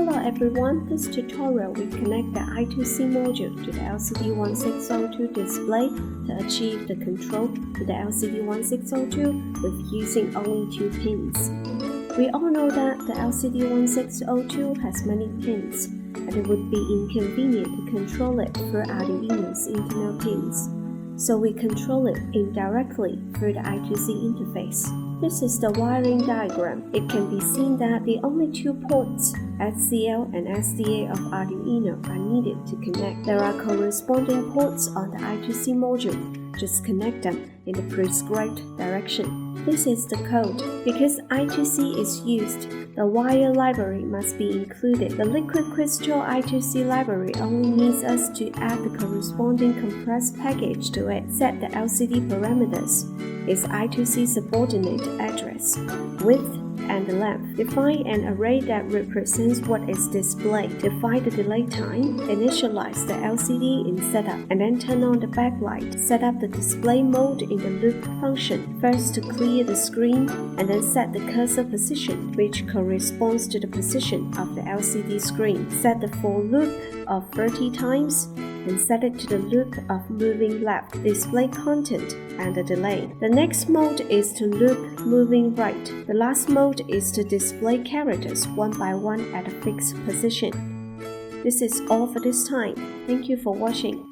Hello everyone, this tutorial will connect the I2C module to the LCD1602 display to achieve the control to the LCD1602 with using only 2 pins. We all know that the LCD1602 has many pins, and it would be inconvenient to control it through Arduino's internal pins, so we control it indirectly through the I2C interface. This is the wiring diagram. It can be seen that the only 2 ports, SCL and SDA of Arduino, are needed to connect. There are corresponding ports on the I2C module. Just connect them in the prescribed direction. This is the code. Because I2C is used, the wire library must be included. The liquid crystal I2C library only needs us to add the corresponding compressed package to it. Set the LCD parameters, its I2C subordinate address, width, and length. Define an array that represents what is displayed. Define the delay time. Initialize the LCD in setup, and then turn on the backlight. Set up the display mode in the loop function. First to clear the screen, and then set the cursor position, which corresponds to the position of the LCD screen. Set the for loop of 30 times, and set it to the loop of moving left, display content, and the delay. The next mode is to loop moving right. The last mode is to display characters one by one at a fixed position. This is all for this time. Thank you for watching.